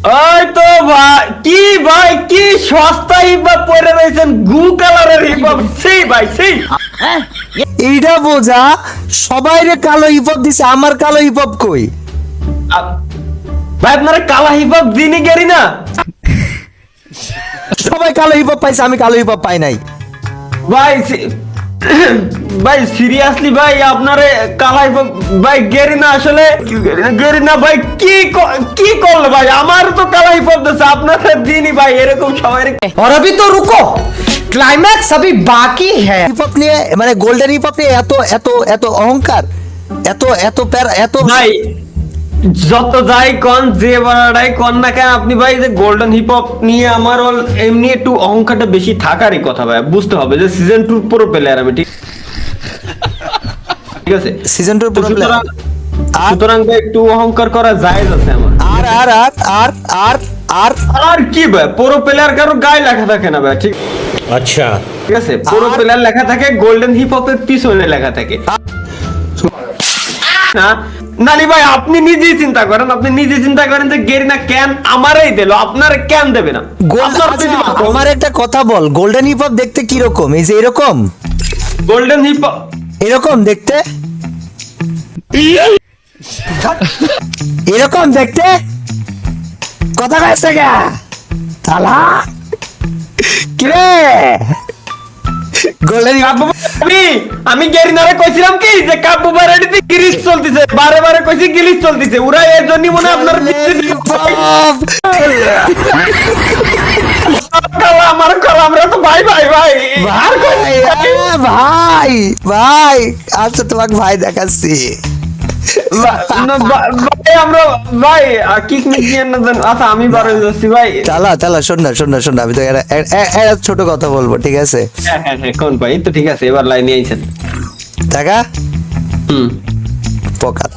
ওই তো ভাই কি সস্তা হিপ হপ পরে রয়েছেন, গু কালারের হিপ হপ, সেই ভাই সেই। এইটা বোঝা, সবাই রে কালো হিপ হপ দিছে, আমার কালো হিপ হপ কই? ভাই আপনারা কালা হিপ হপ দিনই গেরি না সবাই কালো হিপ হপ পাইছে, আমি কালো হিপ হপ পাই নাই। ভাই ভাই সিরিয়াসলি ভাই আপনারে কালা হিপ হপ ভাই গেরি না, আসলে গেরি না ভাই, কি করলো ভাই, আমার তো কালা হিপ হপ দিচ্ছে, আপনারা দিনই ভাই এরকম সবাই। और अभी तो रुको, क्लाइमैक्स अभी बाकी है। হিপ হপ নিয়ে মানে গোল্ডেন হিপ হপ নিয়ে এত এত এত অহংকার, এত এত এত ভাই যত যাই কোন যে বাড়াই কোন না কেন, আপনি ভাই যে গোল্ডেন হিপ হপ নিয়ে আমার এমনি একটু অহংকারটা বেশি থাকারই কথা ভাই, বুঝতে হবে যে সিজন 2 পুরো প্লেয়ার আমি, ঠিক আছে সিজন 2 তো পুরো প্লেয়ার। সুতরাং ভাই একটু অহংকার করা জায়েজ আছে আমার। আর আর আর আর আর আর আর কি ভাই, পুরো প্লেয়ার কারো গায়ে লেখা থাকে না ভাই, ঠিক अच्छा ঠিক আছে, পুরো প্লেয়ার লেখা থাকে গোল্ডেন হিপ হপের পিছনে লেখা থাকে না। নালি ভাই আপনি নিজেই চিন্তা করেন, যে গেরিনা কেন আমারই দিল, আপনার কেন দেবে না? আমার একটা কথা বল, গোল্ডেন হিপ হপ দেখতে কি রকম? এই যে এরকম গোল্ডেন হিপ হপ এরকম দেখতে, এরকম দেখতে কথা কইছে গা তালা কি রে? গোল্ডেন হিপ হপ আমি গেরিনারে কইছিলাম কি যে কাব্য বাড়িতে গিলিস চলতেছে, বারে কইছি গিলিস চলতেছে, ওরা এর জন্য মনে হয় আপনার আমার কলা, আমরা তো ভাই ভাই ভাই আর কই ভাই ভাই আচ্ছা তোমাকে ভাই দেখাচ্ছি। ভাই আমরা ভাই কিক মিক দিয়ে না জান, আচ্ছা আমি বারে যাচ্ছি ভাই। চালা চালা, শোন না আমি তো একটা ছোট কথা বলবো, ঠিক আছে? হ্যাঁ কোন ভাই, তো ঠিক আছে এবার লাইনে আইছেন দেখা হুম পকাত